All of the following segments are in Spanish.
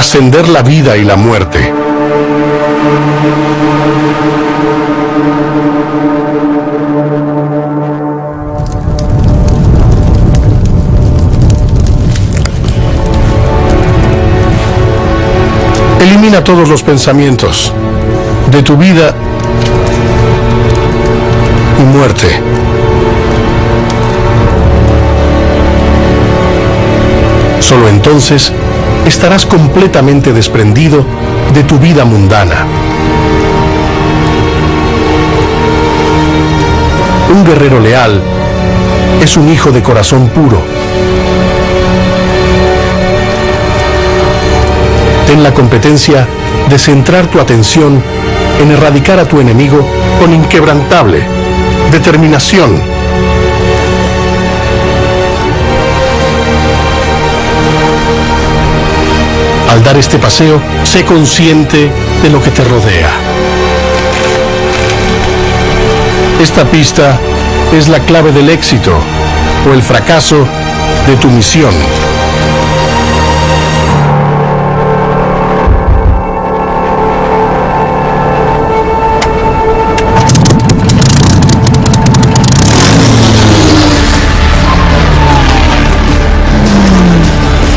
trascender la vida y la muerte. Elimina todos los pensamientos de tu vida y muerte. Solo entonces estarás completamente desprendido de tu vida mundana. Un guerrero leal es un hijo de corazón puro. Ten la competencia de centrar tu atención en erradicar a tu enemigo con inquebrantable determinación. Al dar este paseo, sé consciente de lo que te rodea. Esta pista es la clave del éxito o el fracaso de tu misión.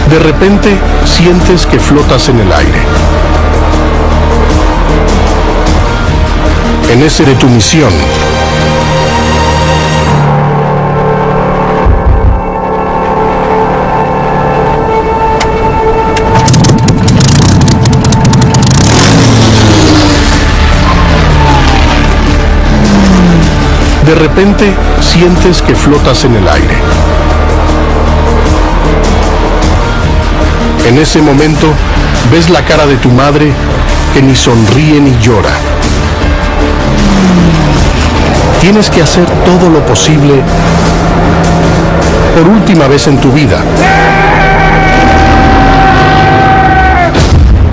De repente, sientes que flotas en el aire. En ese de tu misión. De repente, sientes que flotas en el aire. En ese momento, ves la cara de tu madre que ni sonríe ni llora. Tienes que hacer todo lo posible por última vez en tu vida.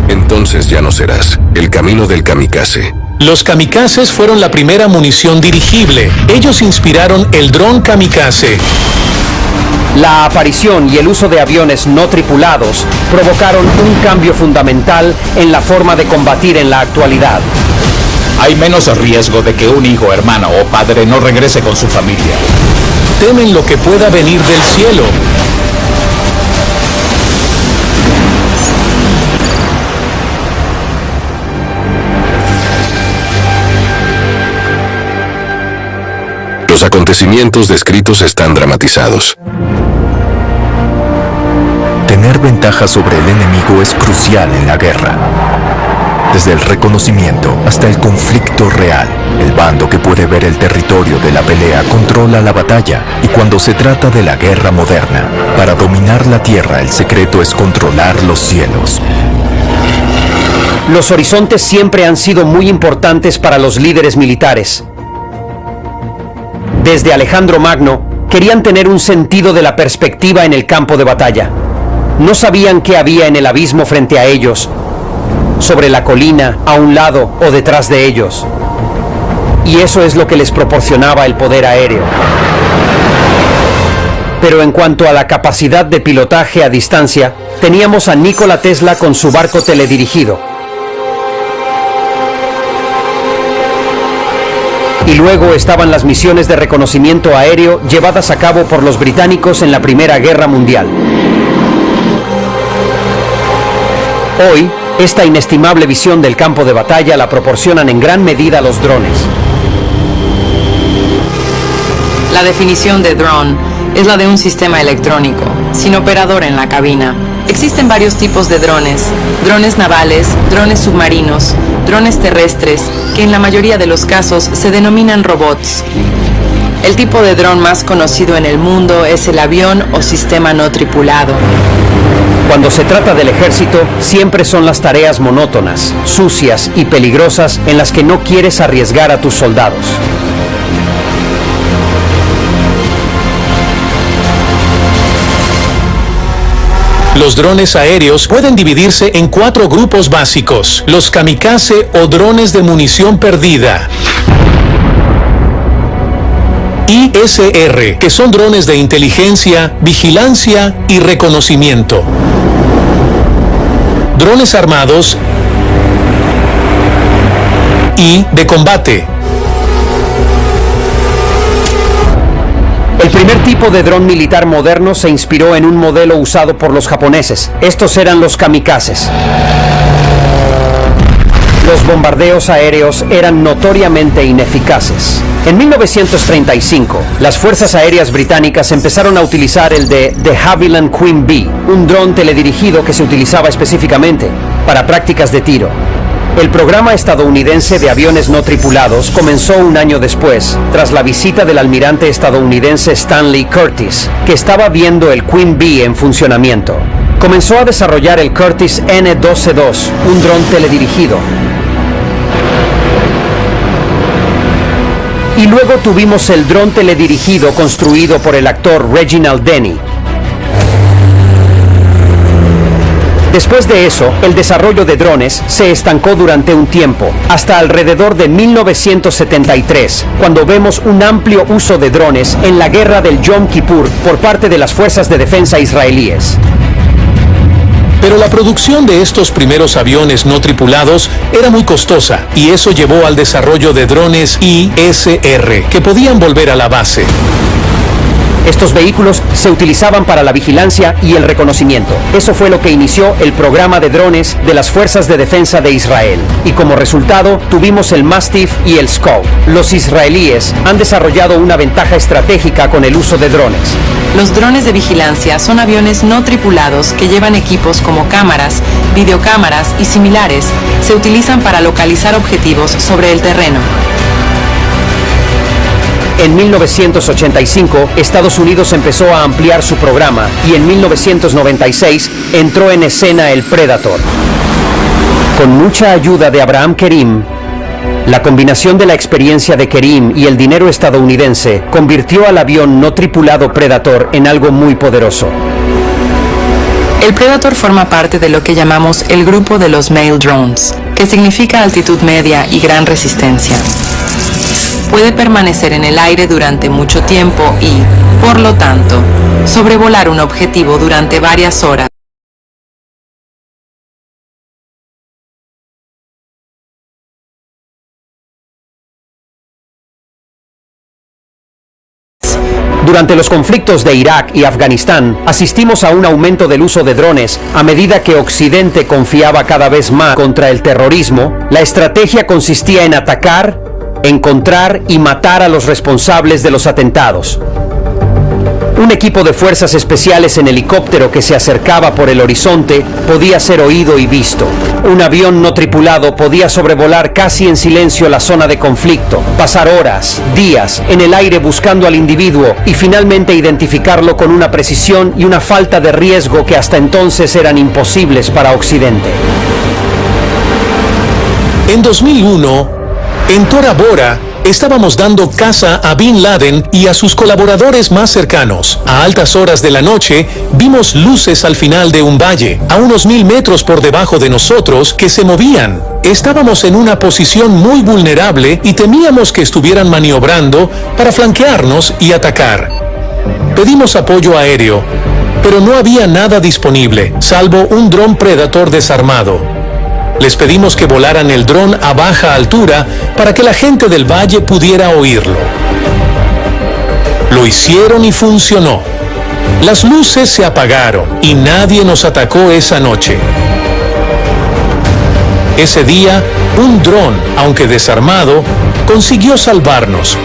Entonces ya no serás el camino del kamikaze. Los kamikazes fueron la primera munición dirigible. Ellos inspiraron el dron kamikaze. La aparición y el uso de aviones no tripulados provocaron un cambio fundamental en la forma de combatir en la actualidad. Hay menos riesgo de que un hijo, hermano o padre no regrese con su familia. Temen lo que pueda venir del cielo. Los acontecimientos descritos están dramatizados. Tener ventaja sobre el enemigo es crucial en la guerra. Desde el reconocimiento hasta el conflicto real, el bando que puede ver el territorio de la pelea controla la batalla, y cuando se trata de la guerra moderna, para dominar la tierra el secreto es controlar los cielos. Los horizontes siempre han sido muy importantes para los líderes militares. Desde Alejandro Magno, querían tener un sentido de la perspectiva en el campo de batalla. No sabían qué había en el abismo frente a ellos, sobre la colina, a un lado o detrás de ellos. Y eso es lo que les proporcionaba el poder aéreo. Pero en cuanto a la capacidad de pilotaje a distancia, teníamos a Nikola Tesla con su barco teledirigido. Y luego estaban las misiones de reconocimiento aéreo llevadas a cabo por los británicos en la Primera Guerra Mundial. Hoy, esta inestimable visión del campo de batalla la proporcionan en gran medida los drones. La definición de drone es la de un sistema electrónico, sin operador en la cabina. Existen varios tipos de drones: drones navales, drones submarinos, drones terrestres, que en la mayoría de los casos se denominan robots. El tipo de dron más conocido en el mundo es el avión o sistema no tripulado. Cuando se trata del ejército, siempre son las tareas monótonas, sucias y peligrosas en las que no quieres arriesgar a tus soldados. Los drones aéreos pueden dividirse en 4 grupos básicos: los kamikaze o drones de munición perdida, ISR, que son drones de inteligencia, vigilancia y reconocimiento, drones armados y de combate. El primer tipo de dron militar moderno se inspiró en un modelo usado por los japoneses. Estos eran los kamikazes. Los bombardeos aéreos eran notoriamente ineficaces. En 1935, las fuerzas aéreas británicas empezaron a utilizar el de Havilland Queen Bee, un dron teledirigido que se utilizaba específicamente para prácticas de tiro. El programa estadounidense de aviones no tripulados comenzó un año después, tras la visita del almirante estadounidense Stanley Curtis, que estaba viendo el Queen Bee en funcionamiento. Comenzó a desarrollar el Curtis N-12-2, un dron teledirigido. Y luego tuvimos el dron teledirigido construido por el actor Reginald Denny. Después de eso, el desarrollo de drones se estancó durante un tiempo, hasta alrededor de 1973, cuando vemos un amplio uso de drones en la guerra del Yom Kippur por parte de las fuerzas de defensa israelíes. Pero la producción de estos primeros aviones no tripulados era muy costosa y eso llevó al desarrollo de drones ISR que podían volver a la base. Estos vehículos se utilizaban para la vigilancia y el reconocimiento. Eso fue lo que inició el programa de drones de las Fuerzas de Defensa de Israel. Y como resultado, tuvimos el Mastiff y el Scout. Los israelíes han desarrollado una ventaja estratégica con el uso de drones. Los drones de vigilancia son aviones no tripulados que llevan equipos como cámaras, videocámaras y similares. Se utilizan para localizar objetivos sobre el terreno. En 1985, Estados Unidos empezó a ampliar su programa y en 1996 entró en escena el Predator. Con mucha ayuda de Abraham Kerim, la combinación de la experiencia de Kerim y el dinero estadounidense convirtió al avión no tripulado Predator en algo muy poderoso. El Predator forma parte de lo que llamamos el grupo de los Mail Drones, que significa altitud media y gran resistencia. Puede permanecer en el aire durante mucho tiempo y, por lo tanto, sobrevolar un objetivo durante varias horas. Durante los conflictos de Irak y Afganistán, asistimos a un aumento del uso de drones a medida que Occidente confiaba cada vez más contra el terrorismo. La estrategia consistía en atacar, encontrar y matar a los responsables de los atentados. Un equipo de fuerzas especiales en helicóptero que se acercaba por el horizonte podía ser oído y visto. Un avión no tripulado podía sobrevolar casi en silencio la zona de conflicto, pasar horas, días en el aire buscando al individuo y finalmente identificarlo con una precisión y una falta de riesgo que hasta entonces eran imposibles para Occidente. En 2001, en Tora Bora, estábamos dando caza a Bin Laden y a sus colaboradores más cercanos. A altas horas de la noche, vimos luces al final de un valle, a unos 1000 metros por debajo de nosotros, que se movían. Estábamos en una posición muy vulnerable y temíamos que estuvieran maniobrando para flanquearnos y atacar. Pedimos apoyo aéreo, pero no había nada disponible, salvo un dron Predator desarmado. Les pedimos que volaran el dron a baja altura para que la gente del valle pudiera oírlo. Lo hicieron y funcionó. Las luces se apagaron y nadie nos atacó esa noche. Ese día, un dron, aunque desarmado, consiguió salvarnos.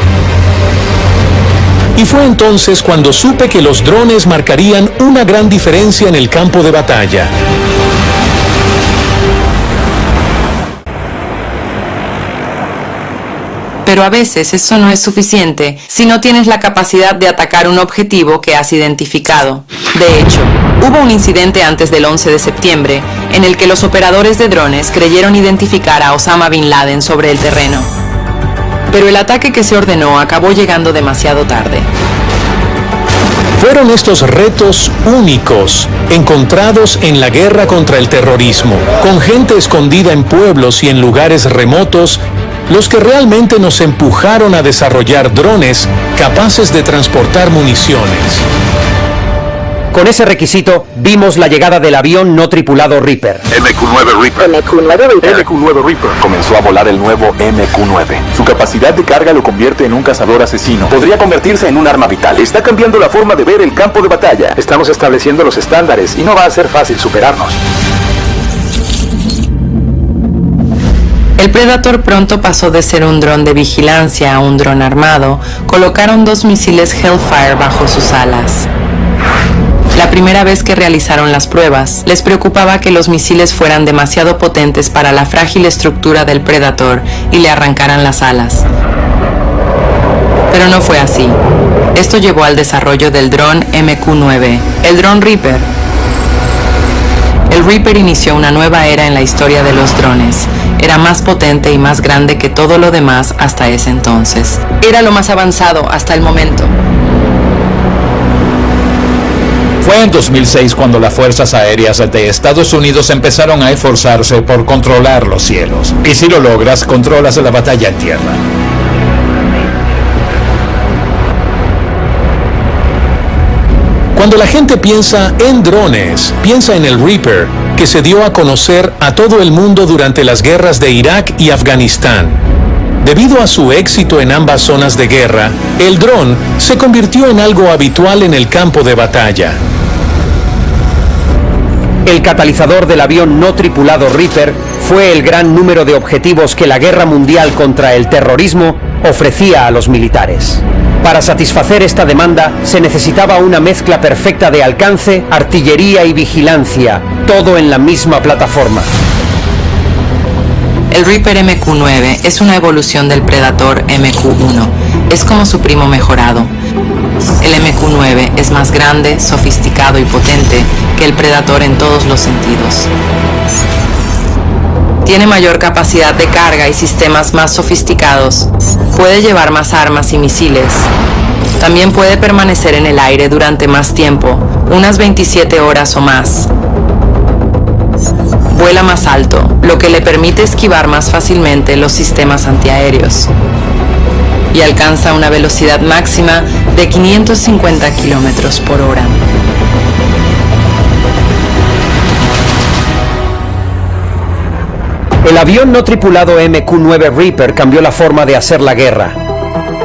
Y fue entonces cuando supe que los drones marcarían una gran diferencia en el campo de batalla. Pero a veces eso no es suficiente si no tienes la capacidad de atacar un objetivo que has identificado. De hecho, hubo un incidente antes del 11 de septiembre en el que los operadores de drones creyeron identificar a Osama Bin Laden sobre el terreno. Pero el ataque que se ordenó acabó llegando demasiado tarde. Fueron estos retos únicos, encontrados en la guerra contra el terrorismo, con gente escondida en pueblos y en lugares remotos, los que realmente nos empujaron a desarrollar drones capaces de transportar municiones. Con ese requisito, vimos la llegada del avión no tripulado Reaper. MQ-9 Reaper. MQ-9 Reaper. Comenzó a volar el nuevo MQ-9. Su capacidad de carga lo convierte en un cazador asesino. Podría convertirse en un arma vital. Está cambiando la forma de ver el campo de batalla. Estamos estableciendo los estándares y no va a ser fácil superarnos. El Predator pronto pasó de ser un dron de vigilancia a un dron armado. Colocaron 2 misiles Hellfire bajo sus alas. La primera vez que realizaron las pruebas, les preocupaba que los misiles fueran demasiado potentes para la frágil estructura del Predator y le arrancaran las alas. Pero no fue así. Esto llevó al desarrollo del dron MQ-9, el dron Reaper. El Reaper inició una nueva era en la historia de los drones. Era más potente y más grande que todo lo demás hasta ese entonces. Era lo más avanzado hasta el momento. Fue en 2006 cuando las fuerzas aéreas de Estados Unidos empezaron a esforzarse por controlar los cielos. Y si lo logras, controlas la batalla en tierra. Cuando la gente piensa en drones, piensa en el Reaper, que se dio a conocer a todo el mundo durante las guerras de Irak y Afganistán. Debido a su éxito en ambas zonas de guerra, el dron se convirtió en algo habitual en el campo de batalla. El catalizador del avión no tripulado Reaper fue el gran número de objetivos que la guerra mundial contra el terrorismo ofrecía a los militares. Para satisfacer esta demanda se necesitaba una mezcla perfecta de alcance, artillería y vigilancia, todo en la misma plataforma. El Reaper MQ-9 es una evolución del Predator MQ-1. Es como su primo mejorado. El MQ-9 es más grande, sofisticado y potente que el Predator en todos los sentidos. Tiene mayor capacidad de carga y sistemas más sofisticados. Puede llevar más armas y misiles. También puede permanecer en el aire durante más tiempo, unas 27 horas o más. Vuela más alto, lo que le permite esquivar más fácilmente los sistemas antiaéreos. Y alcanza una velocidad máxima de 550 kilómetros por hora. El avión no tripulado MQ-9 Reaper cambió la forma de hacer la guerra.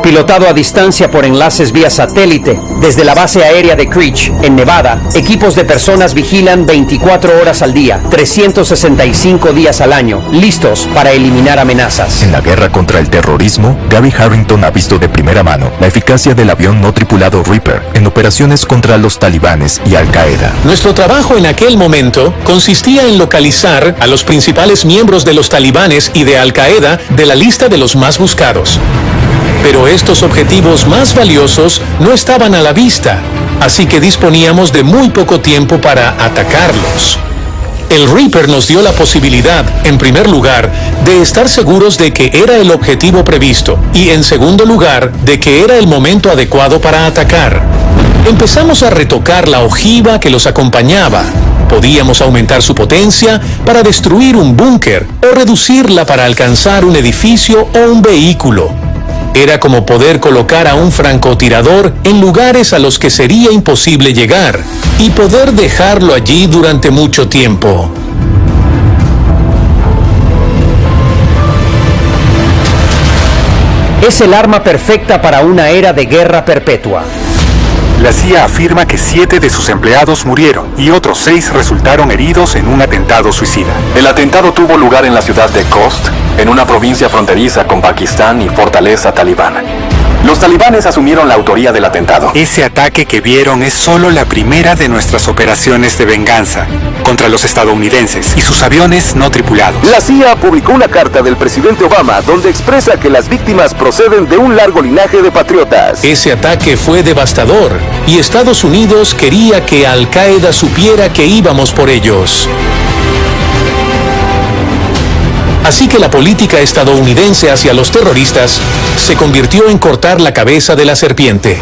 Pilotado a distancia por enlaces vía satélite, desde la base aérea de Creech, en Nevada, equipos de personas vigilan 24 horas al día, 365 días al año, listos para eliminar amenazas. En la guerra contra el terrorismo, Gary Harrington ha visto de primera mano la eficacia del avión no tripulado Reaper en operaciones contra los talibanes y Al-Qaeda. Nuestro trabajo en aquel momento consistía en localizar a los principales miembros de los talibanes y de Al-Qaeda de la lista de los más buscados. Pero estos objetivos más valiosos no estaban a la vista, así que disponíamos de muy poco tiempo para atacarlos. El Reaper nos dio la posibilidad, en primer lugar, de estar seguros de que era el objetivo previsto y, en segundo lugar, de que era el momento adecuado para atacar. Empezamos a retocar la ojiva que los acompañaba. Podíamos aumentar su potencia para destruir un búnker o reducirla para alcanzar un edificio o un vehículo. Era como poder colocar a un francotirador en lugares a los que sería imposible llegar y poder dejarlo allí durante mucho tiempo. Es el arma perfecta para una era de guerra perpetua. La CIA afirma que 7 de sus empleados murieron y otros 6 resultaron heridos en un atentado suicida. El atentado tuvo lugar en la ciudad de Khost, en una provincia fronteriza con Pakistán y fortaleza talibán. Los talibanes asumieron la autoría del atentado. Ese ataque que vieron es solo la primera de nuestras operaciones de venganza contra los estadounidenses y sus aviones no tripulados. La CIA publicó una carta del presidente Obama donde expresa que las víctimas proceden de un largo linaje de patriotas. Ese ataque fue devastador y Estados Unidos quería que Al-Qaeda supiera que íbamos por ellos. Así que la política estadounidense hacia los terroristas se convirtió en cortar la cabeza de la serpiente.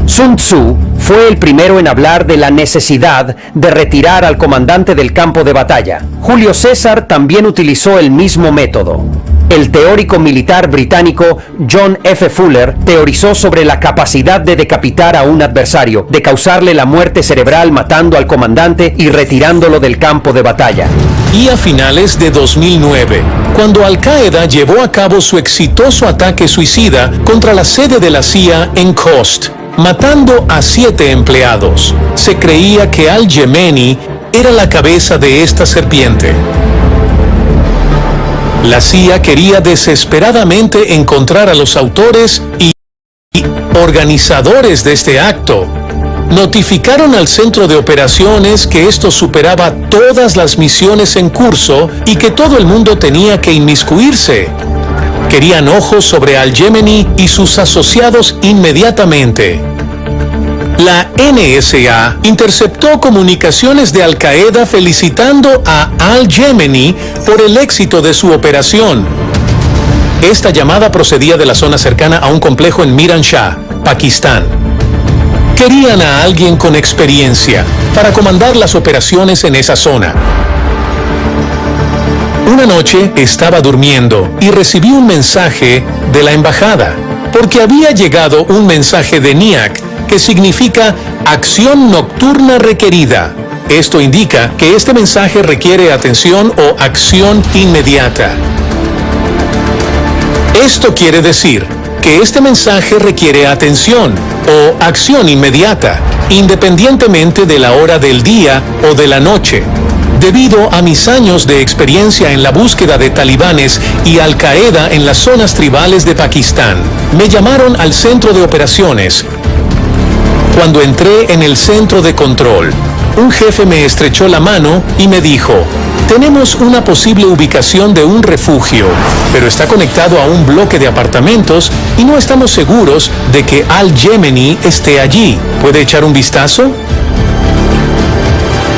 Sun Tzu fue el primero en hablar de la necesidad de retirar al comandante del campo de batalla. Julio César también utilizó el mismo método. El teórico militar británico John F. Fuller teorizó sobre la capacidad de decapitar a un adversario, de causarle la muerte cerebral matando al comandante y retirándolo del campo de batalla. Y a finales de 2009, cuando Al-Qaeda llevó a cabo su exitoso ataque suicida contra la sede de la CIA en Khost, matando a 7 empleados, se creía que Al-Yemeni era la cabeza de esta serpiente. La CIA quería desesperadamente encontrar a los autores y organizadores de este acto. Notificaron al centro de operaciones que esto superaba todas las misiones en curso y que todo el mundo tenía que inmiscuirse. Querían ojos sobre Al-Yemeni y sus asociados inmediatamente. La NSA interceptó comunicaciones de Al-Qaeda felicitando a Al-Yemeni por el éxito de su operación. Esta llamada procedía de la zona cercana a un complejo en Miran Shah, Pakistán. Querían a alguien con experiencia para comandar las operaciones en esa zona. Una noche estaba durmiendo y recibí un mensaje de la embajada, porque había llegado un mensaje de NIAC que significa acción nocturna requerida. Esto indica que este mensaje requiere atención o acción inmediata. Esto quiere decir que este mensaje requiere atención o acción inmediata, independientemente de la hora del día o de la noche. Debido a mis años de experiencia en la búsqueda de talibanes y Al-Qaeda en las zonas tribales de Pakistán, me llamaron al centro de operaciones. Cuando entré en el centro de control, un jefe me estrechó la mano y me dijo: tenemos una posible ubicación de un refugio, pero está conectado a un bloque de apartamentos y no estamos seguros de que Al-Yemeni esté allí. ¿Puede echar un vistazo?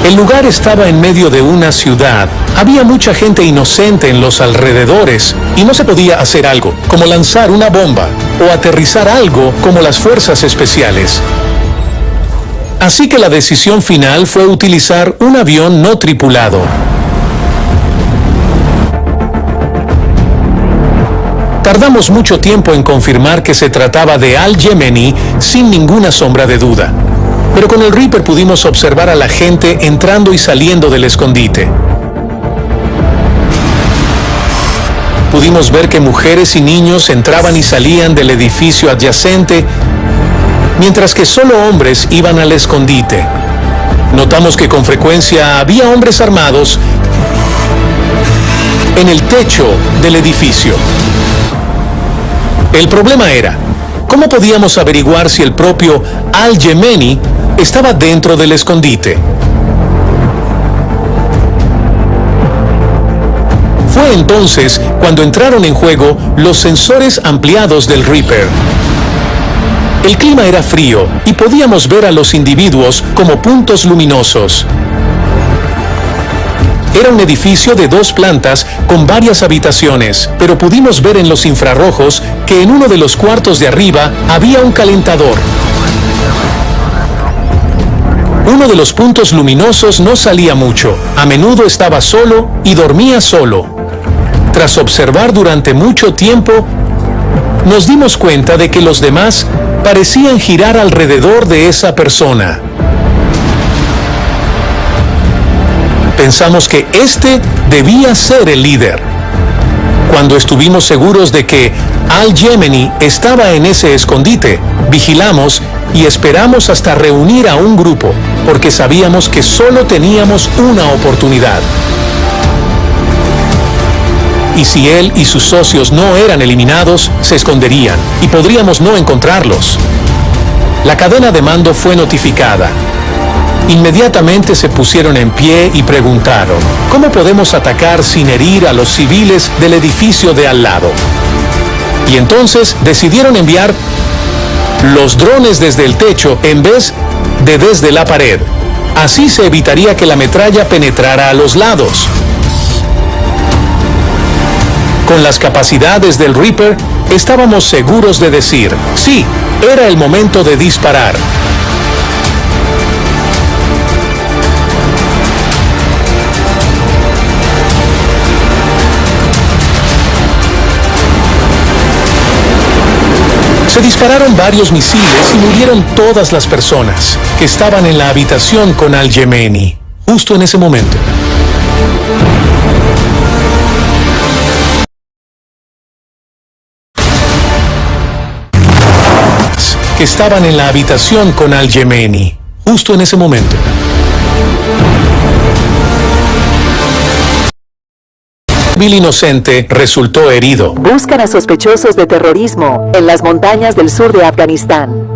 El lugar estaba en medio de una ciudad. Había mucha gente inocente en los alrededores y no se podía hacer algo, como lanzar una bomba o aterrizar algo como las fuerzas especiales. Así que la decisión final fue utilizar un avión no tripulado. Tardamos mucho tiempo en confirmar que se trataba de Al-Yemeni sin ninguna sombra de duda. Pero con el Reaper pudimos observar a la gente entrando y saliendo del escondite. Pudimos ver que mujeres y niños entraban y salían del edificio adyacente, mientras que solo hombres iban al escondite. Notamos que con frecuencia había hombres armados en el techo del edificio. El problema era, ¿cómo podíamos averiguar si el propio Al-Yemeni estaba dentro del escondite? Fue entonces cuando entraron en juego los sensores ampliados del Reaper. El clima era frío y podíamos ver a los individuos como puntos luminosos. Era un edificio de 2 plantas con varias habitaciones, pero pudimos ver en los infrarrojos que en uno de los cuartos de arriba había un calentador. Uno de los puntos luminosos no salía mucho, a menudo estaba solo y dormía solo. Tras observar durante mucho tiempo, nos dimos cuenta de que los demás parecían girar alrededor de esa persona. Pensamos que este debía ser el líder. Cuando estuvimos seguros de que Al-Yemeni estaba en ese escondite, vigilamos y esperamos hasta reunir a un grupo, porque sabíamos que solo teníamos una oportunidad. Y si él y sus socios no eran eliminados, se esconderían y podríamos no encontrarlos. La cadena de mando fue notificada. Inmediatamente se pusieron en pie y preguntaron: ¿cómo podemos atacar sin herir a los civiles del edificio de al lado? Y entonces decidieron enviar los drones desde el techo en vez de desde la pared. Así se evitaría que la metralla penetrara a los lados. Con las capacidades del Reaper, estábamos seguros de decir: sí, era el momento de disparar. Se dispararon varios misiles y murieron todas las personas que estaban en la habitación con Al-Yemeni, justo en ese momento. Que estaban en la habitación con Al-Yemeni, justo en ese momento. Civil inocente resultó herido. Buscan a sospechosos de terrorismo en las montañas del sur de Afganistán.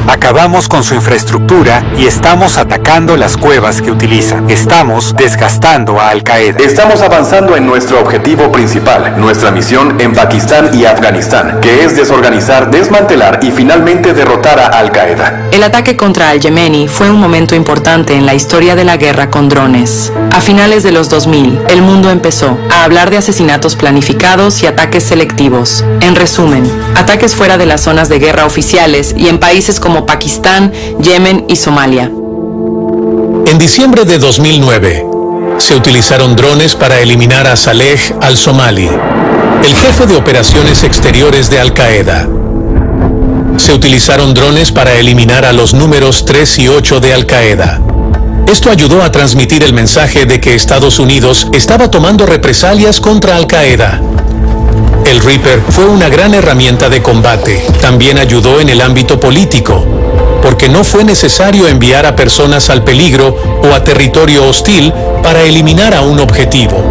Acabamos con su infraestructura y estamos atacando las cuevas que utilizan. Estamos desgastando a Al-Qaeda. Estamos avanzando en nuestro objetivo principal, nuestra misión en Pakistán y Afganistán, que es desorganizar, desmantelar y finalmente derrotar a Al-Qaeda. El ataque contra Al-Yemeni fue un momento importante en la historia de la guerra con drones. A finales de los 2000, el mundo empezó a hablar de asesinatos planificados y ataques selectivos. En resumen, ataques fuera de las zonas de guerra oficiales y en países como Pakistán, Yemen y Somalia. En diciembre de 2009, se utilizaron drones para eliminar a Saleh al-Somali, el jefe de operaciones exteriores de Al-Qaeda. Se utilizaron drones para eliminar a los números 3 y 8 de Al-Qaeda. Esto ayudó a transmitir el mensaje de que Estados Unidos estaba tomando represalias contra Al-Qaeda. El Reaper fue una gran herramienta de combate. También ayudó en el ámbito político, porque no fue necesario enviar a personas al peligro o a territorio hostil para eliminar a un objetivo.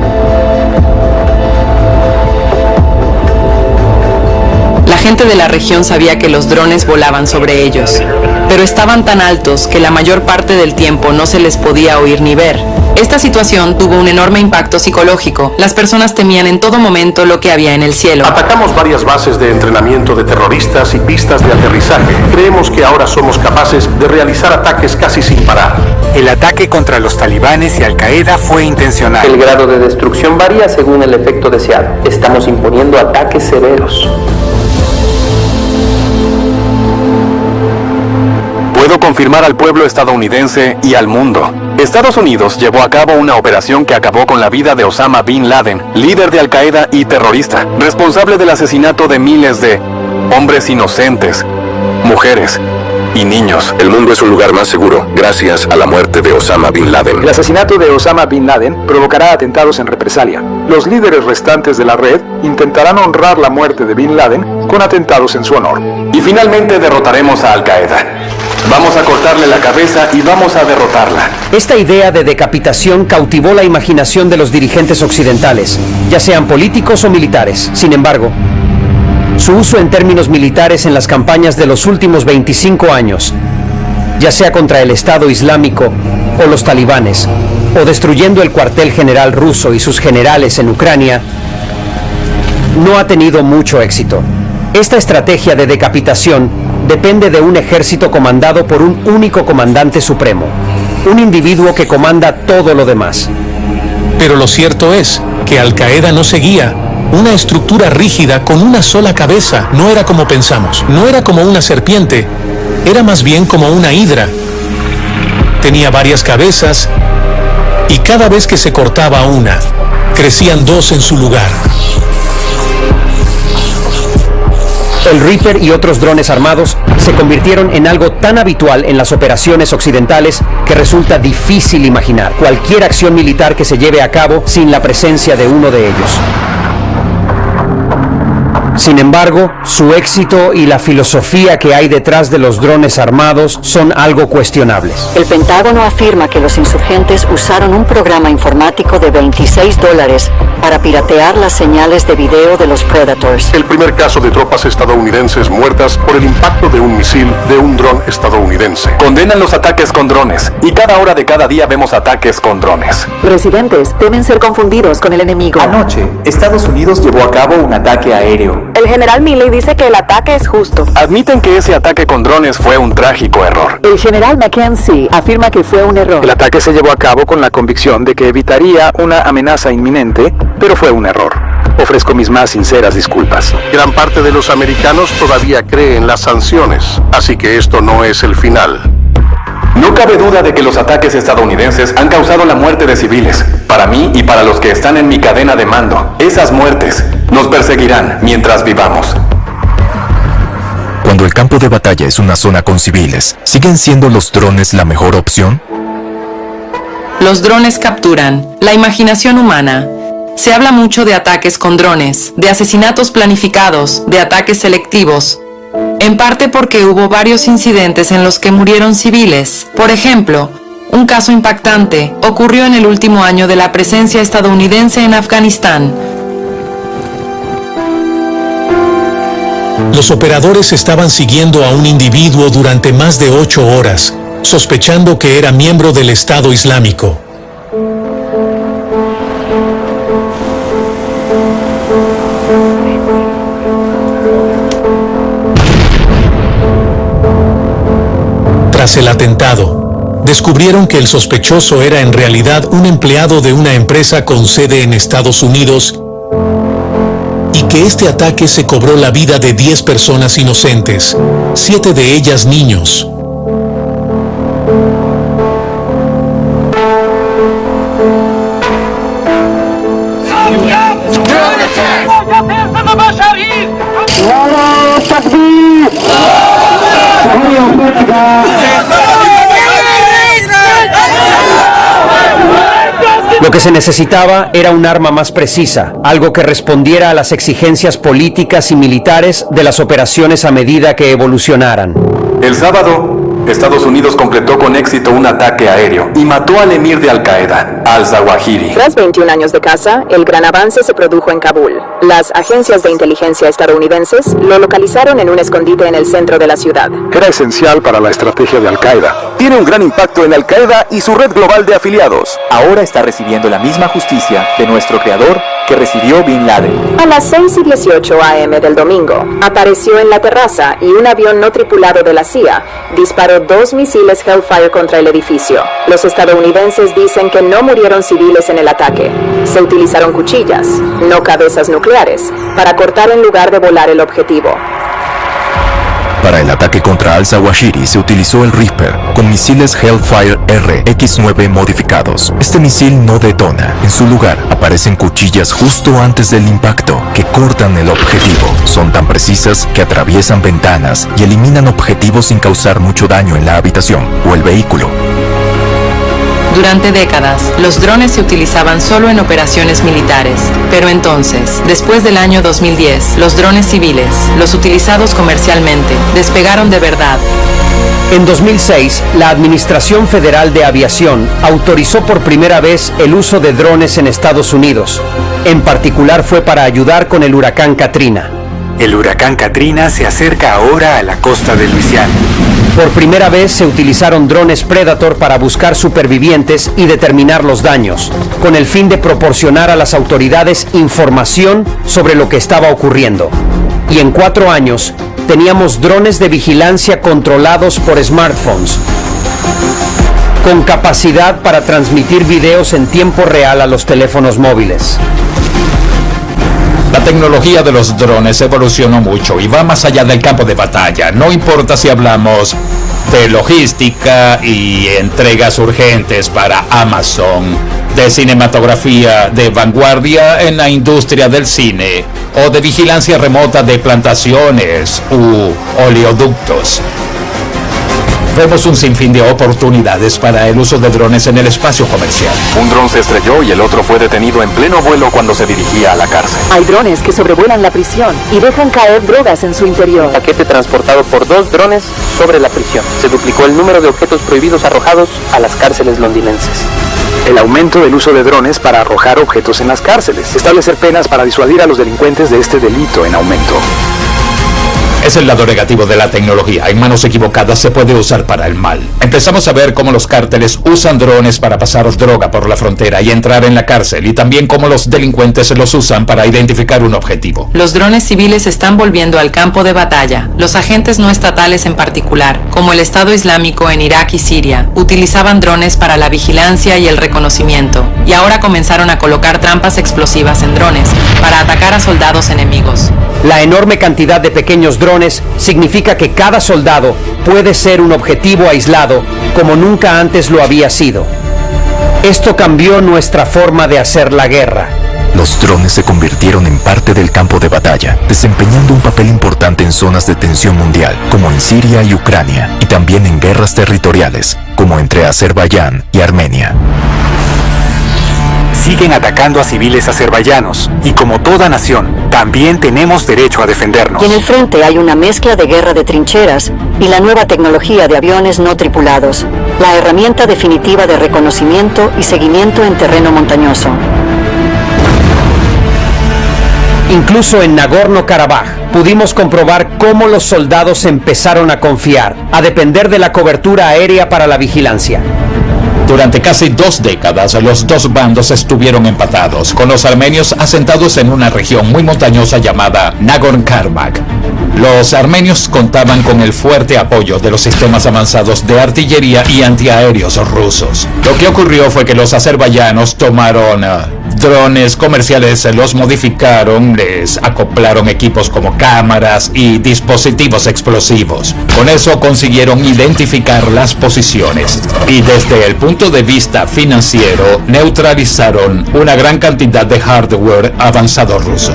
La gente de la región sabía que los drones volaban sobre ellos, pero estaban tan altos que la mayor parte del tiempo no se les podía oír ni ver. Esta situación tuvo un enorme impacto psicológico. Las personas temían en todo momento lo que había en el cielo. Atacamos varias bases de entrenamiento de terroristas y pistas de aterrizaje. Creemos que ahora somos capaces de realizar ataques casi sin parar. El ataque contra los talibanes y Al-Qaeda fue intencional. El grado de destrucción varía según el efecto deseado. Estamos imponiendo ataques severos. Puedo confirmar al pueblo estadounidense y al mundo. Estados Unidos llevó a cabo una operación que acabó con la vida de Osama Bin Laden, líder de Al-Qaeda y terrorista, responsable del asesinato de miles de hombres inocentes, mujeres y niños. El mundo es un lugar más seguro gracias a la muerte de Osama Bin Laden. El asesinato de Osama Bin Laden provocará atentados en represalia. Los líderes restantes de la red intentarán honrar la muerte de Bin Laden con atentados en su honor. Y finalmente derrotaremos a Al-Qaeda. Vamos a cortarle la cabeza y vamos a derrotarla. Esta idea de decapitación cautivó la imaginación de los dirigentes occidentales, ya sean políticos o militares. Sin embargo, su uso en términos militares en las campañas de los últimos 25 años, ya sea contra el Estado Islámico o los talibanes, o destruyendo el cuartel general ruso y sus generales en Ucrania, no ha tenido mucho éxito. Esta estrategia de decapitación depende de un ejército comandado por un único comandante supremo, un individuo que comanda todo lo demás. Pero lo cierto es que Al-Qaeda no seguía una estructura rígida con una sola cabeza. No era como pensamos, no era como una serpiente, era más bien como una hidra. Tenía varias cabezas y cada vez que se cortaba una, crecían dos en su lugar. El Reaper y otros drones armados se convirtieron en algo tan habitual en las operaciones occidentales que resulta difícil imaginar cualquier acción militar que se lleve a cabo sin la presencia de uno de ellos. Sin embargo, su éxito y la filosofía que hay detrás de los drones armados son algo cuestionables. El Pentágono afirma que los insurgentes usaron un programa informático de $26 para piratear las señales de video de los Predators. El primer caso de tropas estadounidenses muertas por el impacto de un misil de un dron estadounidense. Condenan los ataques con drones y cada hora de cada día vemos ataques con drones. Residentes temen ser confundidos con el enemigo. Anoche, Estados Unidos llevó a cabo un ataque aéreo. El general Milley dice que el ataque es justo. Admiten que ese ataque con drones fue un trágico error. El general McKenzie afirma que fue un error. El ataque se llevó a cabo con la convicción de que evitaría una amenaza inminente, pero fue un error. Ofrezco mis más sinceras disculpas. Gran parte de los americanos todavía cree en las sanciones, así que esto no es el final. No cabe duda de que los ataques estadounidenses han causado la muerte de civiles. Para mí y para los que están en mi cadena de mando, esas muertes nos perseguirán mientras vivamos. Cuando el campo de batalla es una zona con civiles, ¿siguen siendo los drones la mejor opción? Los drones capturan la imaginación humana. Se habla mucho de ataques con drones, de asesinatos planificados, de ataques selectivos, en parte porque hubo varios incidentes en los que murieron civiles. Por ejemplo, un caso impactante ocurrió en el último año de la presencia estadounidense en Afganistán. Los operadores estaban siguiendo a un individuo durante más de 8 horas, sospechando que era miembro del Estado Islámico. Tras el atentado, descubrieron que el sospechoso era en realidad un empleado de una empresa con sede en Estados Unidos y que este ataque se cobró la vida de 10 personas inocentes, 7 de ellas niños. Lo que se necesitaba era un arma más precisa, algo que respondiera a las exigencias políticas y militares de las operaciones a medida que evolucionaran. El sábado, Estados Unidos completó con éxito un ataque aéreo y mató al emir de Al-Qaeda, al-Zawahiri. Tras 21 años de caza, el gran avance se produjo en Kabul. Las agencias de inteligencia estadounidenses lo localizaron en un escondite en el centro de la ciudad. Era esencial para la estrategia de Al-Qaeda. Tiene un gran impacto en Al-Qaeda y su red global de afiliados. Ahora está recibiendo la misma justicia de nuestro creador que recibió Bin Laden. A las 6:18 a.m. del domingo, apareció en la terraza y un avión no tripulado de la CIA disparó 2 misiles Hellfire contra el edificio. Los estadounidenses dicen que no murieron civiles en el ataque. Se utilizaron cuchillas, no cabezas nucleares, para cortar en lugar de volar el objetivo. Para el ataque contra al-Zawahiri se utilizó el Reaper con misiles Hellfire RX-9 modificados. Este misil no detona. En su lugar aparecen cuchillas justo antes del impacto que cortan el objetivo. Son tan precisas que atraviesan ventanas y eliminan objetivos sin causar mucho daño en la habitación o el vehículo. Durante décadas, los drones se utilizaban solo en operaciones militares, pero entonces, después del año 2010, los drones civiles, los utilizados comercialmente, despegaron de verdad. En 2006, la Administración Federal de Aviación autorizó por primera vez el uso de drones en Estados Unidos. En particular fue para ayudar con el huracán Katrina. El huracán Katrina se acerca ahora a la costa de Luisiana. Por primera vez se utilizaron drones Predator para buscar supervivientes y determinar los daños, con el fin de proporcionar a las autoridades información sobre lo que estaba ocurriendo. Y en 4 años, teníamos drones de vigilancia controlados por smartphones, con capacidad para transmitir videos en tiempo real a los teléfonos móviles. La tecnología de los drones evolucionó mucho y va más allá del campo de batalla. No importa si hablamos de logística y entregas urgentes para Amazon, de cinematografía de vanguardia en la industria del cine, o de vigilancia remota de plantaciones u oleoductos. Vemos un sinfín de oportunidades para el uso de drones en el espacio comercial. Un dron se estrelló y el otro fue detenido en pleno vuelo cuando se dirigía a la cárcel. Hay drones que sobrevuelan la prisión y dejan caer drogas en su interior. Paquete transportado por 2 drones sobre la prisión. Se duplicó el número de objetos prohibidos arrojados a las cárceles londinenses. El aumento del uso de drones para arrojar objetos en las cárceles. Establecer penas para disuadir a los delincuentes de este delito en aumento. Es el lado negativo de la tecnología. En manos equivocadas se puede usar para el mal. Empezamos a ver cómo los cárteles usan drones para pasar droga por la frontera y entrar en la cárcel, y también cómo los delincuentes los usan para identificar un objetivo. Los drones civiles están volviendo al campo de batalla. Los agentes no estatales en particular, como el Estado Islámico en Irak y Siria, utilizaban drones para la vigilancia y el reconocimiento, y ahora comenzaron a colocar trampas explosivas en drones para atacar a soldados enemigos. La enorme cantidad de pequeños drones significa que cada soldado puede ser un objetivo aislado como nunca antes lo había sido. Esto cambió nuestra forma de hacer la guerra. Los drones se convirtieron en parte del campo de batalla, desempeñando un papel importante en zonas de tensión mundial, como en Siria y Ucrania, y también en guerras territoriales, como entre Azerbaiyán y Armenia. Siguen atacando a civiles azerbaiyanos, y como toda nación, también tenemos derecho a defendernos. Y en el frente hay una mezcla de guerra de trincheras y la nueva tecnología de aviones no tripulados, la herramienta definitiva de reconocimiento y seguimiento en terreno montañoso. Incluso en Nagorno-Karabaj pudimos comprobar cómo los soldados empezaron a confiar, a depender de la cobertura aérea para la vigilancia. Durante casi 2 décadas, los dos bandos estuvieron empatados, con los armenios asentados en una región muy montañosa llamada Nagorno-Karabaj. Los armenios contaban con el fuerte apoyo de los sistemas avanzados de artillería y antiaéreos rusos. Lo que ocurrió fue que los azerbaiyanos tomaron drones comerciales, los modificaron, les acoplaron equipos como cámaras y dispositivos explosivos. Con eso consiguieron identificar las posiciones y desde el punto de vista financiero neutralizaron una gran cantidad de hardware avanzado ruso.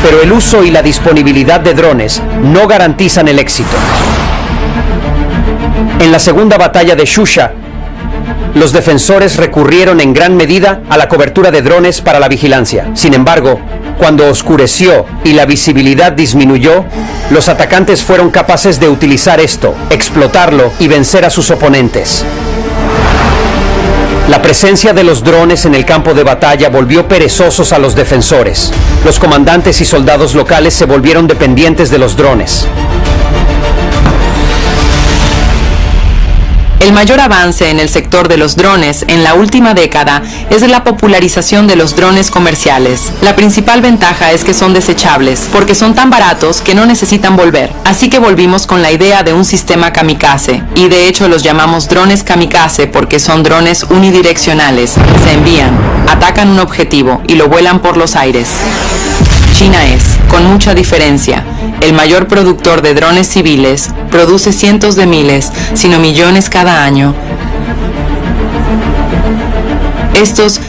Pero el uso y la disponibilidad de drones no garantizan el éxito. En la segunda batalla de Shusha, los defensores recurrieron en gran medida a la cobertura de drones para la vigilancia. Sin embargo, cuando oscureció y la visibilidad disminuyó, los atacantes fueron capaces de utilizar esto, explotarlo y vencer a sus oponentes. La presencia de los drones en el campo de batalla volvió perezosos a los defensores. Los comandantes y soldados locales se volvieron dependientes de los drones. El mayor avance en el sector de los drones en la última década es la popularización de los drones comerciales. La principal ventaja es que son desechables, porque son tan baratos que no necesitan volver. Así que volvimos con la idea de un sistema kamikaze, y de hecho los llamamos drones kamikaze porque son drones unidireccionales. Se envían, atacan un objetivo y lo vuelan por los aires. China es, con mucha diferencia, el mayor productor de drones civiles, produce cientos de miles, sino millones cada año. Estos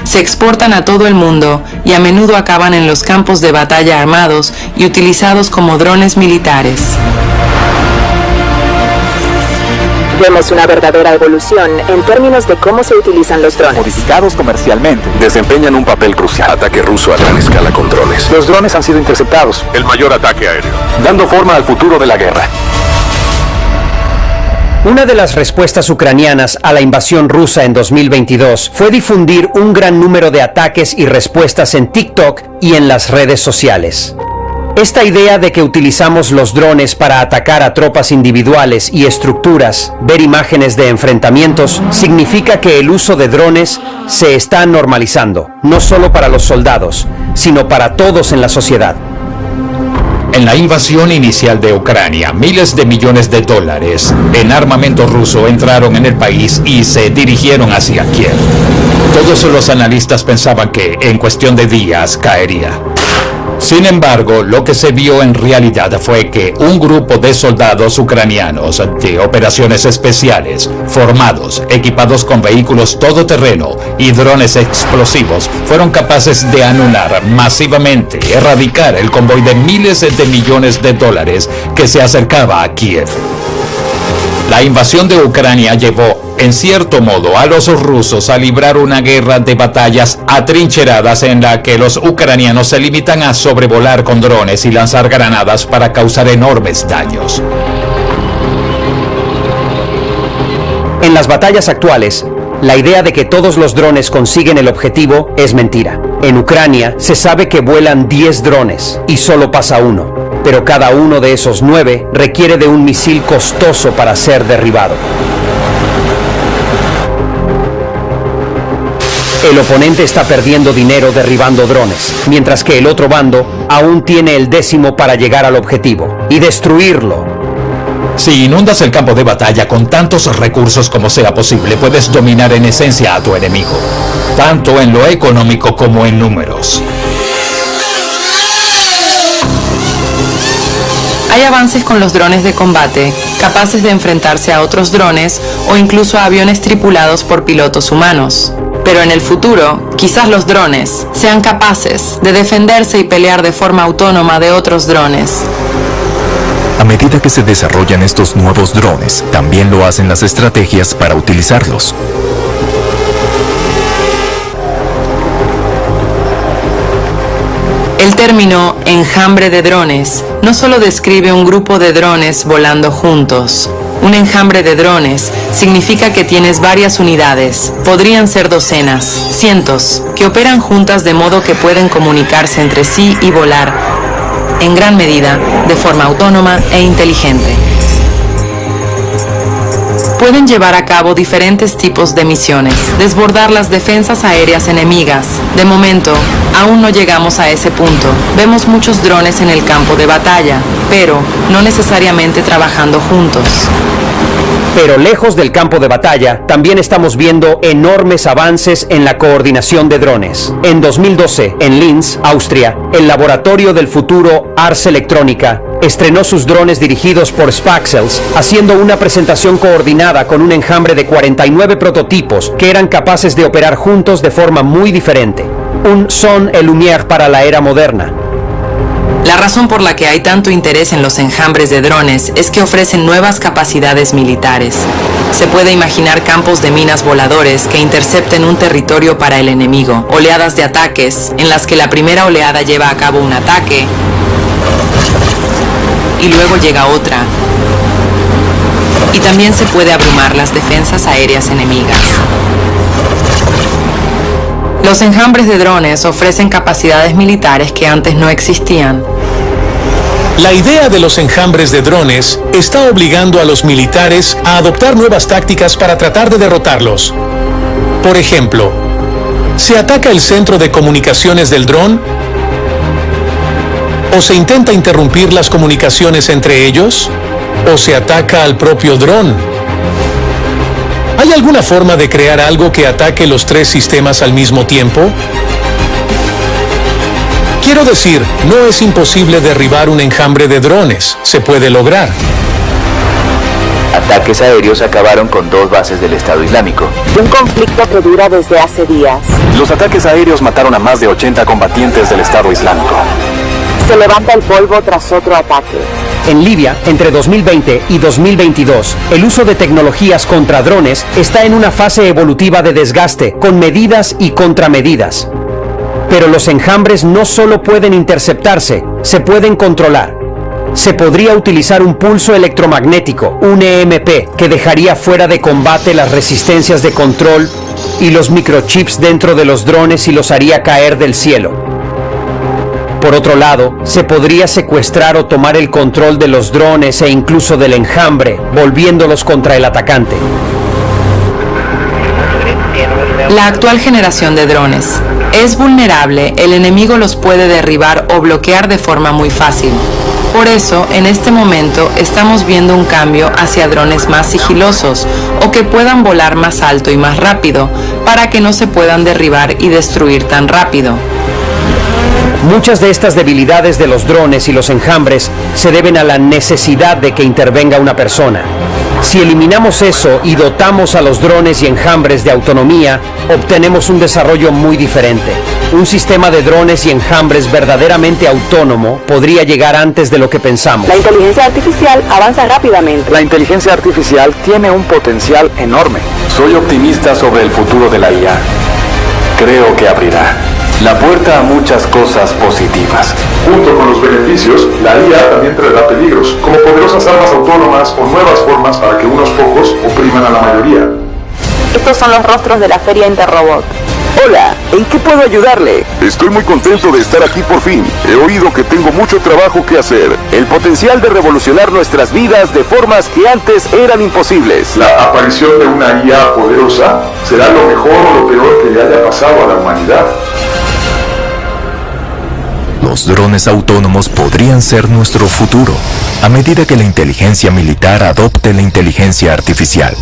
se exportan a todo el mundo y a menudo acaban en los campos de batalla armados y utilizados como drones militares. Vemos una verdadera evolución en términos de cómo se utilizan los drones. Modificados comercialmente, Desempeñan un papel crucial. Ataque ruso a gran escala con drones. Los drones han sido interceptados. El mayor ataque aéreo. Dando forma al futuro de la guerra. Una de las respuestas ucranianas a la invasión rusa en 2022 fue difundir un gran número de ataques y respuestas en TikTok y en las redes sociales. Esta idea de que utilizamos los drones para atacar a tropas individuales y estructuras, ver imágenes de enfrentamientos, significa que el uso de drones se está normalizando, no solo para los soldados, sino para todos en la sociedad. En la invasión inicial de Ucrania, miles de millones de dólares en armamento ruso entraron en el país y se dirigieron hacia Kiev. Todos los analistas pensaban que en cuestión de días caería. Sin embargo, lo que se vio en realidad fue que un grupo de soldados ucranianos de operaciones especiales, formados, equipados con vehículos todoterreno y drones explosivos, fueron capaces de anular masivamente, erradicar el convoy de miles de millones de dólares que se acercaba a Kiev. La invasión de Ucrania llevó, en cierto modo, a los rusos a librar una guerra de batallas atrincheradas en la que los ucranianos se limitan a sobrevolar con drones y lanzar granadas para causar enormes daños. En las batallas actuales, la idea de que todos los drones consiguen el objetivo es mentira. En Ucrania se sabe que vuelan 10 drones y solo pasa uno, pero cada uno de esos 9 requiere de un misil costoso para ser derribado. El oponente está perdiendo dinero derribando drones, mientras que el otro bando aún tiene el 10º para llegar al objetivo y destruirlo. Si inundas el campo de batalla con tantos recursos como sea posible, puedes dominar en esencia a tu enemigo, tanto en lo económico como en números. Hay avances con los drones de combate, capaces de enfrentarse a otros drones o incluso a aviones tripulados por pilotos humanos. Pero en el futuro, quizás los drones sean capaces de defenderse y pelear de forma autónoma de otros drones. A medida que se desarrollan estos nuevos drones, también lo hacen las estrategias para utilizarlos. El término enjambre de drones no solo describe un grupo de drones volando juntos. Un enjambre de drones significa que tienes varias unidades, podrían ser docenas, cientos, que operan juntas de modo que pueden comunicarse entre sí y volar, en gran medida, de forma autónoma e inteligente. Pueden llevar a cabo diferentes tipos de misiones, desbordar las defensas aéreas enemigas. De momento, aún no llegamos a ese punto. Vemos muchos drones en el campo de batalla, pero no necesariamente trabajando juntos. Pero lejos del campo de batalla, también estamos viendo enormes avances en la coordinación de drones. En 2012, en Linz, Austria, el laboratorio del futuro Ars Electronica estrenó sus drones dirigidos por Spaxels, haciendo una presentación coordinada con un enjambre de 49 prototipos que eran capaces de operar juntos de forma muy diferente. Un son et lumière para la era moderna. La razón por la que hay tanto interés en los enjambres de drones es que ofrecen nuevas capacidades militares. Se puede imaginar campos de minas voladores que intercepten un territorio para el enemigo, oleadas de ataques en las que la primera oleada lleva a cabo un ataque y luego llega otra. Y también se puede abrumar las defensas aéreas enemigas. Los enjambres de drones ofrecen capacidades militares que antes no existían. La idea de los enjambres de drones está obligando a los militares a adoptar nuevas tácticas para tratar de derrotarlos. Por ejemplo, ¿se ataca el centro de comunicaciones del dron? ¿O se intenta interrumpir las comunicaciones entre ellos? ¿O se ataca al propio dron? ¿Hay alguna forma de crear algo que ataque los tres sistemas al mismo tiempo? Quiero decir, no es imposible derribar un enjambre de drones, se puede lograr. Ataques aéreos acabaron con 2 bases del Estado Islámico. Un conflicto que dura desde hace días. Los ataques aéreos mataron a más de 80 combatientes del Estado Islámico. Se levanta el polvo tras otro ataque. En Libia, entre 2020 y 2022, el uso de tecnologías contra drones está en una fase evolutiva de desgaste, con medidas y contramedidas. Pero los enjambres no solo pueden interceptarse, se pueden controlar. Se podría utilizar un pulso electromagnético, un EMP, que dejaría fuera de combate las resistencias de control y los microchips dentro de los drones y los haría caer del cielo. Por otro lado, se podría secuestrar o tomar el control de los drones e incluso del enjambre, volviéndolos contra el atacante. La actual generación de drones es vulnerable, el enemigo los puede derribar o bloquear de forma muy fácil. Por eso, en este momento, estamos viendo un cambio hacia drones más sigilosos o que puedan volar más alto y más rápido, para que no se puedan derribar y destruir tan rápido. Muchas de estas debilidades de los drones y los enjambres se deben a la necesidad de que intervenga una persona. Si eliminamos eso y dotamos a los drones y enjambres de autonomía, obtenemos un desarrollo muy diferente. Un sistema de drones y enjambres verdaderamente autónomo podría llegar antes de lo que pensamos. La inteligencia artificial avanza rápidamente. La inteligencia artificial tiene un potencial enorme. Soy optimista sobre el futuro de la IA. Creo que abrirá la puerta a muchas cosas positivas. Junto con los beneficios, la IA también traerá peligros, como poderosas armas autónomas o nuevas formas para que unos pocos opriman a la mayoría. Estos son los rostros de la Feria Interrobot. Hola, ¿en qué puedo ayudarle? Estoy muy contento de estar aquí por fin. He oído que tengo mucho trabajo que hacer. El potencial de revolucionar nuestras vidas de formas que antes eran imposibles. La aparición de una IA poderosa será lo mejor o lo peor que le haya pasado a la humanidad. Los drones autónomos podrían ser nuestro futuro, a medida que la inteligencia militar adopte la inteligencia artificial.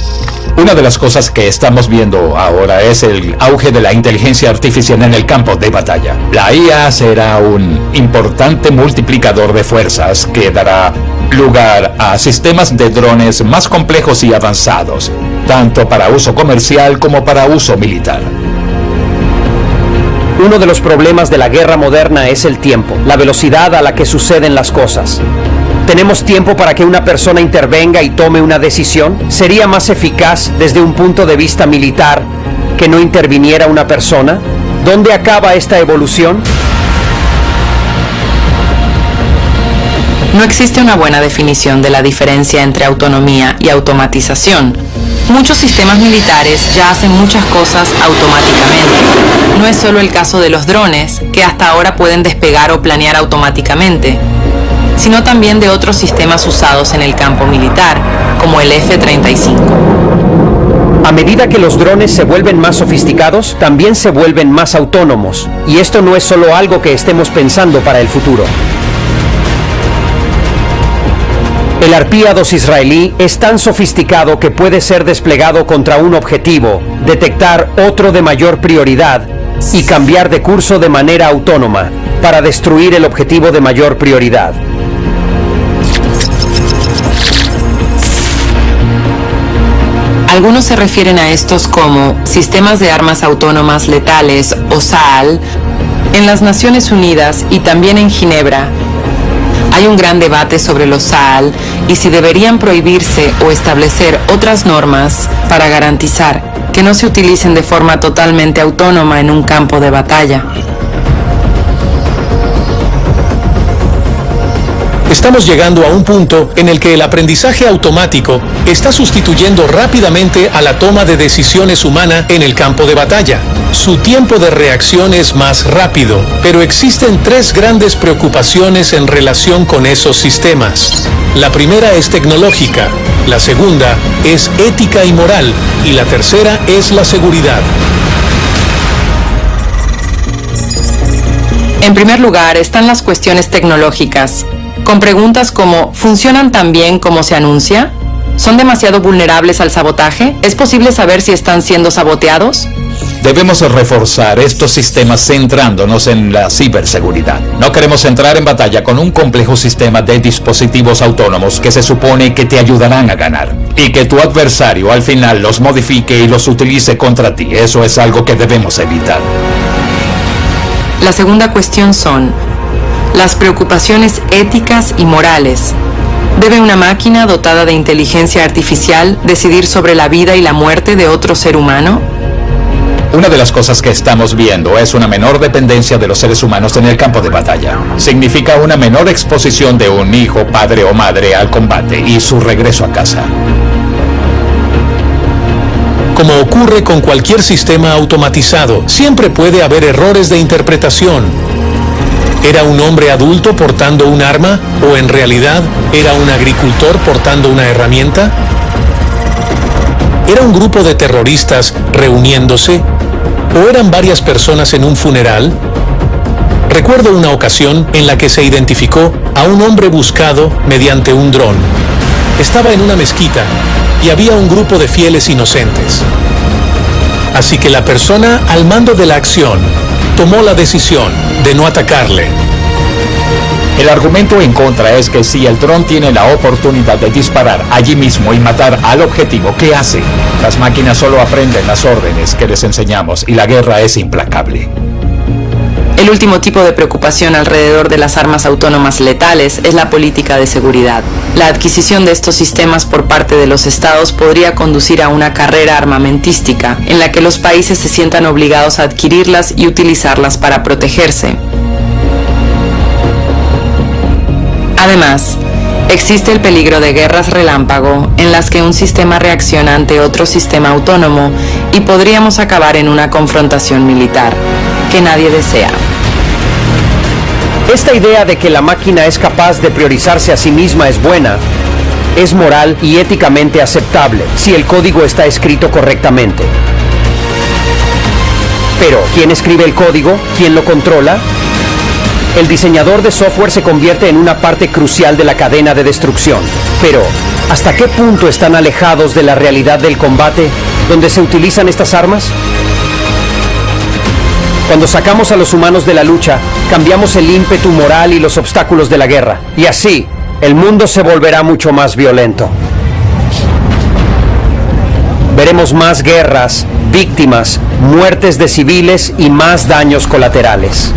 Una de las cosas que estamos viendo ahora es el auge de la inteligencia artificial en el campo de batalla. La IA será un importante multiplicador de fuerzas que dará lugar a sistemas de drones más complejos y avanzados, tanto para uso comercial como para uso militar. Uno de los problemas de la guerra moderna es el tiempo, la velocidad a la que suceden las cosas. ¿Tenemos tiempo para que una persona intervenga y tome una decisión? ¿Sería más eficaz desde un punto de vista militar que no interviniera una persona? ¿Dónde acaba esta evolución? No existe una buena definición de la diferencia entre autonomía y automatización. Muchos sistemas militares ya hacen muchas cosas automáticamente. No es solo el caso de los drones, que hasta ahora pueden despegar o planear automáticamente, sino también de otros sistemas usados en el campo militar, como el F-35. A medida que los drones se vuelven más sofisticados, también se vuelven más autónomos. Y esto no es solo algo que estemos pensando para el futuro. El Harpía-2 israelí es tan sofisticado que puede ser desplegado contra un objetivo, detectar otro de mayor prioridad y cambiar de curso de manera autónoma para destruir el objetivo de mayor prioridad. Algunos se refieren a estos como sistemas de armas autónomas letales o SAL. En las Naciones Unidas y también en Ginebra hay un gran debate sobre los SAL y si deberían prohibirse o establecer otras normas para garantizar que no se utilicen de forma totalmente autónoma en un campo de batalla. Estamos llegando a un punto en el que el aprendizaje automático está sustituyendo rápidamente a la toma de decisiones humana en el campo de batalla. Su tiempo de reacción es más rápido, pero existen tres grandes preocupaciones en relación con esos sistemas. La primera es tecnológica, la segunda es ética y moral, y la tercera es la seguridad. En primer lugar están las cuestiones tecnológicas, con preguntas como ¿funcionan tan bien como se anuncia? ¿Son demasiado vulnerables al sabotaje? ¿Es posible saber si están siendo saboteados? Debemos reforzar estos sistemas centrándonos en la ciberseguridad. No queremos entrar en batalla con un complejo sistema de dispositivos autónomos que se supone que te ayudarán a ganar y que tu adversario al final los modifique y los utilice contra ti. Eso es algo que debemos evitar. La segunda cuestión son las preocupaciones éticas y morales. ¿Debe una máquina dotada de inteligencia artificial decidir sobre la vida y la muerte de otro ser humano? Una de las cosas que estamos viendo es una menor dependencia de los seres humanos en el campo de batalla. Significa una menor exposición de un hijo, padre o madre al combate y su regreso a casa. Como ocurre con cualquier sistema automatizado, siempre puede haber errores de interpretación. ¿Era un hombre adulto portando un arma o en realidad era un agricultor portando una herramienta? ¿Era un grupo de terroristas reuniéndose? ¿O eran varias personas en un funeral? Recuerdo una ocasión en la que se identificó a un hombre buscado mediante un dron. Estaba en una mezquita y había un grupo de fieles inocentes. Así que la persona al mando de la acción tomó la decisión de no atacarle. El argumento en contra es que si el dron tiene la oportunidad de disparar allí mismo y matar al objetivo, ¿qué hace? Las máquinas solo aprenden las órdenes que les enseñamos y la guerra es implacable. El último tipo de preocupación alrededor de las armas autónomas letales es la política de seguridad. La adquisición de estos sistemas por parte de los estados podría conducir a una carrera armamentística, en la que los países se sientan obligados a adquirirlas y utilizarlas para protegerse. Además, existe el peligro de guerras relámpago en las que un sistema reacciona ante otro sistema autónomo y podríamos acabar en una confrontación militar, que nadie desea. Esta idea de que la máquina es capaz de priorizarse a sí misma es buena, es moral y éticamente aceptable si el código está escrito correctamente. Pero, ¿quién escribe el código? ¿Quién lo controla? El diseñador de software se convierte en una parte crucial de la cadena de destrucción. Pero, ¿Hasta qué punto están alejados de la realidad del combate donde se utilizan estas armas? Cuando sacamos a los humanos de la lucha, cambiamos el ímpetu moral y los obstáculos de la guerra. Y así, el mundo se volverá mucho más violento. Veremos más guerras, víctimas, muertes de civiles y más daños colaterales.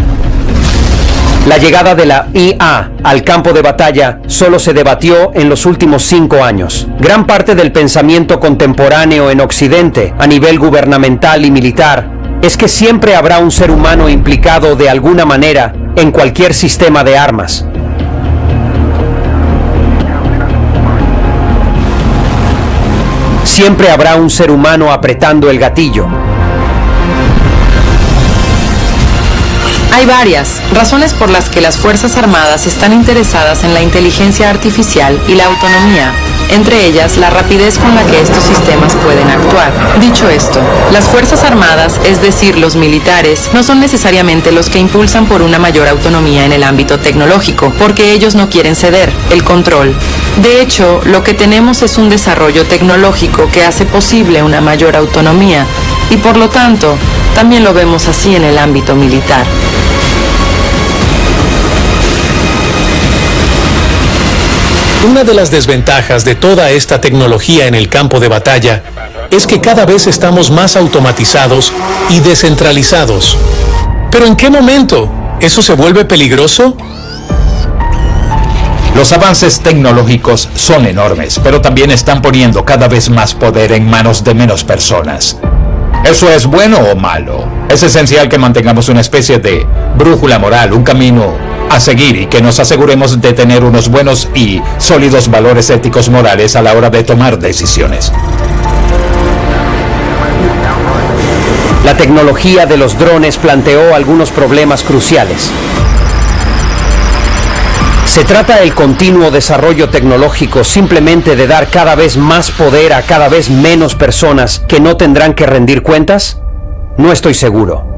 La llegada de la IA al campo de batalla solo se debatió en los últimos 5 años. Gran parte del pensamiento contemporáneo en Occidente, a nivel gubernamental y militar, es que siempre habrá un ser humano implicado de alguna manera en cualquier sistema de armas. Siempre habrá un ser humano apretando el gatillo. Hay varias razones por las que las Fuerzas Armadas están interesadas en la inteligencia artificial y la autonomía, entre ellas la rapidez con la que estos sistemas pueden actuar. Dicho esto, las Fuerzas Armadas, es decir, los militares, no son necesariamente los que impulsan por una mayor autonomía en el ámbito tecnológico, porque ellos no quieren ceder el control. De hecho, lo que tenemos es un desarrollo tecnológico que hace posible una mayor autonomía, y por lo tanto, también lo vemos así en el ámbito militar. Una de las desventajas de toda esta tecnología en el campo de batalla es que cada vez estamos más automatizados y descentralizados. ¿Pero en qué momento eso se vuelve peligroso? Los avances tecnológicos son enormes, pero también están poniendo cada vez más poder en manos de menos personas. ¿Eso es bueno o malo? Es esencial que mantengamos una especie de brújula moral, un camino a seguir y que nos aseguremos de tener unos buenos y sólidos valores éticos morales a la hora de tomar decisiones. La tecnología de los drones planteó algunos problemas cruciales. ¿Se trata del continuo desarrollo tecnológico simplemente de dar cada vez más poder a cada vez menos personas que no tendrán que rendir cuentas? No estoy seguro.